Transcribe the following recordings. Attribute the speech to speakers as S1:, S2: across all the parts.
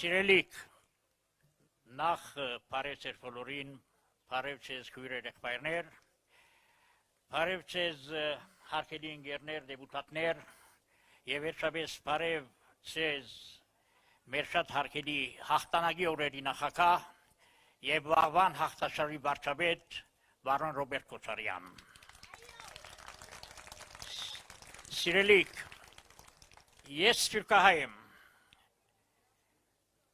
S1: Սիրելիք, նախ բարև ձեզ բոլորին, բարև ձեզ քույրեր եղբայրներ, բարև ձեզ հարգելի ընկերներ, դեպուտատներ եւ վերջապես բարև ձեզ մեր շատ հարգելի հաղթանակի օրերի նախագահ եւ վաղվան հաղթաշարի վարչապետ Վարոն Ռոբերտ Քոչարյան։ Սիրելիք, ես սփյուռքահայ եմ։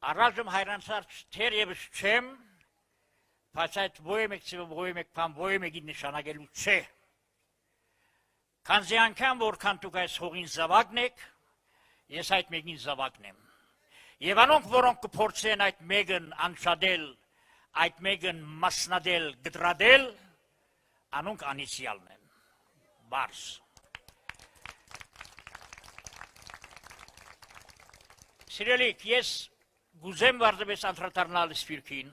S1: Առայժմ հայրանցած թերևս չեմ, բայց այդ ոյմեկի նշանակելու չէ։ Քանզի անգամ որքան դուք այս հողին զավակն եք, ես այդ մեկին զավակն եմ։ Եվ անոնք, որոնք կփորձեն այդ մեկն անշադել, այդ մեկն մասնադել, գտրադել, անոնք անիցիալն են։ Բարս։ Սիրելիք, ես գուզեմ վարդպես անդրադառնալ սփյուռքին,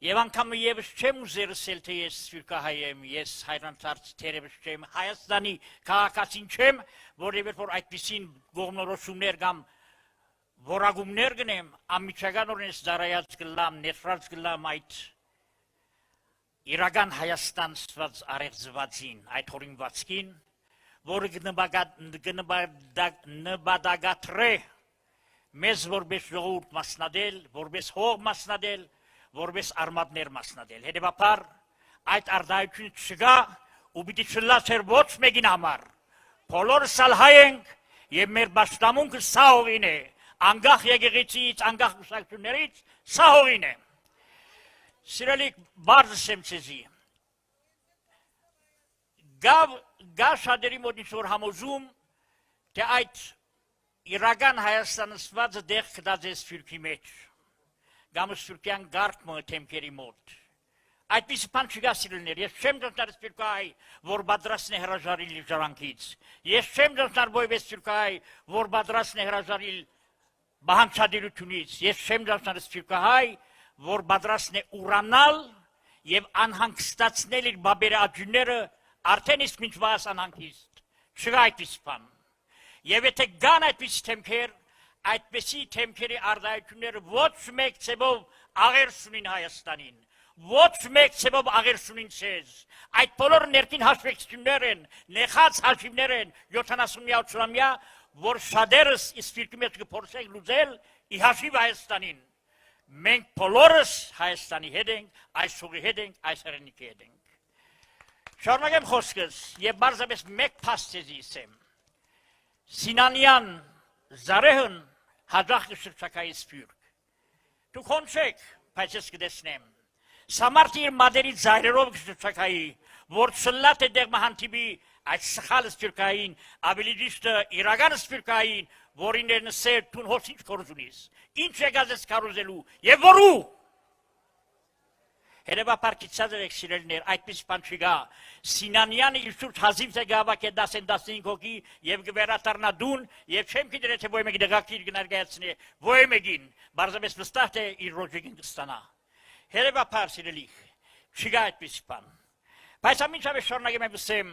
S1: եւ անգամ եւս չեմ ուզերսել, թե ես սփյուռքահայ եմ, ես հայրանցած թերևս չեմ, Հայաստանի քաղաքացին չեմ, որովհետեւ որ այդպիսին գողնորոշումներ կամ որագումներ գնեմ, անմիջականորեն զարայած գլամ, ներφրած գլամ այդ իրական Հայաստան ստված արեղծվածին, այդ հորինվածքին, որը կնպատակադրե մեզ որպես ժողովուրդ մասնադել, որպես հող մասնադել, որպես արմատներ մասնադել։ Հետևաբար այդ արդայություն չկա ու պիտի չլացեր ոչ մեկին համար։ Բոլորս հայ ենք եւ մեր պաշտամունքը սա հողին է, անկախ եկեղեցից, անկախ մշակություններից, սա հողին է։ Սիրելիք, բարձր եմ ցեզի։ Գա շատերի մոտ ինչ-որ համոզում, թե այդ իրական Հայաստանը ստվածը դեղ կդած է սփյուռքի մեջ, կամ սփյուռքյան գարդմը թեմքերի մոտ։ Այդպես բան չկա սիրելիներ, ես չեմ դժնար սփյուռքահայ, որ պատրաստն է հրաժարիլ իր ժառանգից։ Ես չեմ դժնար որպես սփյուռքահայ, որ պատրաստն է հրաժարիլ բանջարությունից։ Ես չեմ դժնար սփյուռքահայ, որ պատրաստն է ուրանալ եւ անհանգստացնել իր բաբերը աջունները, արդեն իսկ մինչ վաղ անհանգիստ։ Չկա այդպես բան։ Եվ եթե կան այդպիսի թեմքեր, այդպիսի թեմքերի արդայությունները ոչ մեկ ցեվով աղերս ունին Հայաստանին, ոչ մեկ ցեվով աղերս ունին ցեզ։ Այդ բոլոր ներքին հաշվեկցություններ են, նեղած հաշիվներ են 70-մյա, 80-մյա, որ շատերս սփյուռքի մեջ կփորձենք լուծել ի հաշիվ Հայաստանին։ Մենք բոլորս Հայաստանի հետ ենք, այս հողի հետ ենք, այս հրենիքի հետ ենք։ Շարունակեմ խոսքս եւ բարձրապես մեկ փաստ ասեմ։ Սինանյան Զարեհն հաջող կշրջակայի սփյուռք։ Դուք հոնչեք, բայց ես կտեսնեմ։ Սամարտի իր մադերի զայրերով կշրջակայի, որ շլատ է դեղ մահանտիբի այդ սխալ սփյուռքային, ավելի ճիշտ իրական սփյուռքային, որին էր նսեր տուն հոս ինչ կորզունիս։ Ինչ եկած ես կարոզելու եւ որու։ Հետևաբար գիտած եք սիրելիներ, այդպես բան չկա։ Սինանյանը իր շուրջ հազիվ թե գավակ է 10-15 հոգի եւ գվերատառնա դուն եւ չեմ գիտեր թե ոյ մեկի դղակիր կներկայացնի ոյ մեկին, բարձրապես վստահ թե իր ռոջիկին կստանա։ Հետևաբար սիրելիք, չկա այդպես բան։ Բայց ամենից շարունակեմ ասեմ,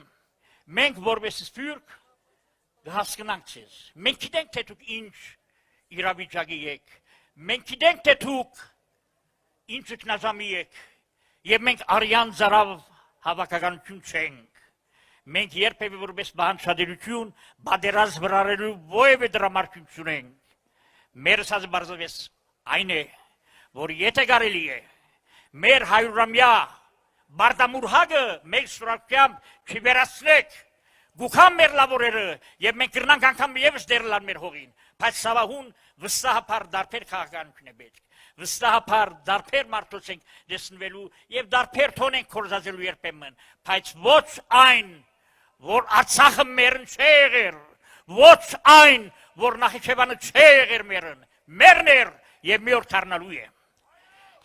S1: մենք որպես սփյուռք կհասկանանք ցեզ։ Մենք գիտենք թե դուք ինչ իրավիճակի եք։ Մենք գիտենք թե դուք ինչ կնազամի եք։ Եվ մենք արյան զարավ հավաքականություն չենք։ Մենք երբևէ որպես բանջարություն, բادرած վրարելու ովևէ դրամարկություն չունենք։ Մեր ասած բարձրապես այն է, որ եթե կարելի է, մեր 100-ամյա բարտամուրհակը մեկ շնորհքությամբ չվերացնեք, գուքան մեր լավորերը, եւ մենք կրնանք անգամ եւս դերլան մեր հողին, բայց սավահուն վստահաբար դարբեր քաղաքականություն է պետք։ Վստահաբար դարբեր մարդոց ենք դեսնվելու եւ դարբեր թոն ենք կորզածելու երբեմն, բայց ոչ այն, որ Արցախը մերն չէ եղեր, ոչ այն, որ Նախիջևանը չէ եղեր մերն էր եւ մի օր դառնալու է։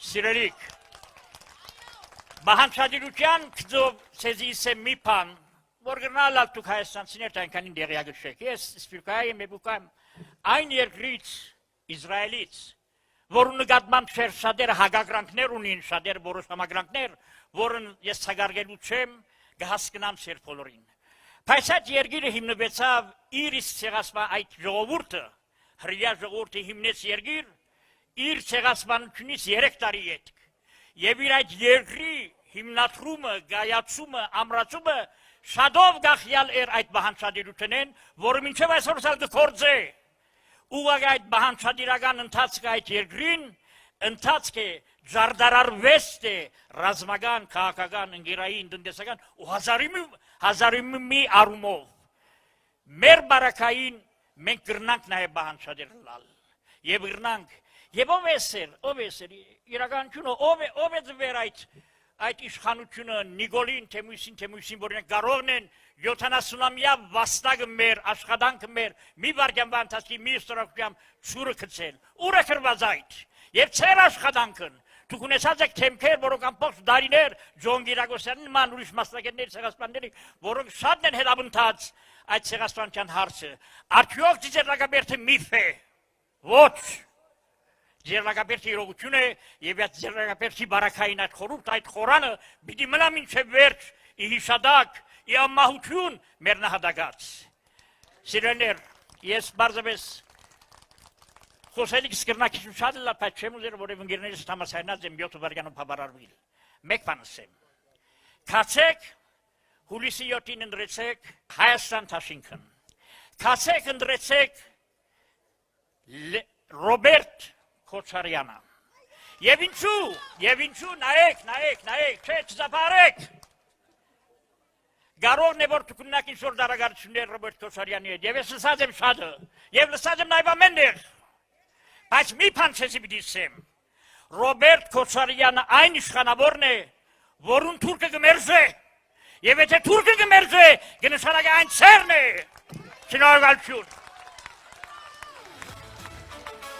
S1: Սիրելիք, բանջարության քծով ցեզիս է մի բան, որ գնալ դուք հայաստանցիներ այնքանին դեղյակ չեք։ Ես սփյուռքահայ եմ, մեկուկամ այն երկրից Իսրայելից, որ նկատմամբ շատերը հագագրանքներ ունին, շատերը որոշ համագրանքներ, որն ես ցագարգելու չեմ, կհասկանամ ծեր բոլորին։ Բայց այդ երկիրը հիմնվեցավ իր իսկ ցեղասպան այդ ժողովուրդը, հրյա ժողովուրդը հիմնեց երկիր, իր ցեղասպանությունից 3 տարի հետ։ Եվ իր այդ երկրի հիմնադրումը, գայացումը, ամրացումը շատով գախյալ էր այդ բանջարդիրութենեն, որը մինչև այսօր սալ կգործե։ Ուղղակի այդ բանջարդիրական ընթացքը այդ երկրին ընթացք է ջարդարարվեստ է ռազմական, քաղաքական, ընկերային, տնտեսական ու հազարի մի առումով։ Մեր բարակային մենք կրնանք նաև բանջարդեր լալ։ Եվ կրնանք, եւ ով է իրականությունը, ով է ձեր այդ իշխանությունը Նիկոլին, Թեմույսին, որ իրենք կարող են 70-ամյա վաստակը մեր, աշխատանքը մեր, մի վարքյան ընթացքի մի ստորակությամբ ծուրը գցել։ Ուր է գրված այդ։ Եվ ծեր աշխատանքն, դուք ունեցած եք թեմքեր, որոնք ամբողջ դարիներ Ջոն Գիրագոսյանին ման ուրիշ մասնակիցների, ցեղասպանների, որոնք շատ են հետապնդած այդ ցեղասպանության հարցը։ Արդյոք Ձեռնարկաբերդը միֆ է։ Ոչ։ Ձեռնարկաբերդի իրողություն է եւ այդ Ձեռնարկաբերդի բարակային այդ խորհուրդ, այդ խորանը պիտի մնա մինչեւ վերջ ի հիշադակ, ի ամահություն մեր նահատակած։ Սիրելիներ, ես բարձրապես խոսելիքս կրնակիցում շատ է լավ, բայց չեմ ուզեր, որև ընկերներս համասայնած եմ 7 վայրկյանով բավարարվել։ Մեկ բան ասեմ։ Քացեք հուլիսի 7-ին ընտրեցեք Հայաստան Թաշինքն։ Քացեք ընտրեցեք Ռոբերտ Քոչարյանը։ Եվ ինչու, նայեք, չէ, չզապարեք։ Գարողն է, որ դուք ունենաք ինչ-որ դարակարություններ Ռոբերտ Քոչարյանի հետ, եւ ես լսած եմ շատը, եւ լսած եմ նաեւ ամեններ։ Բայց մի բան չեսի պիտի ասեմ, Ռոբերտ Քոչարյանը այն իշխանավորն է, որուն թուրքը կմերժե, եւ եթե թուրքը կմերժե, կնշանակի այն ցերն է։ Շնորհակալություն։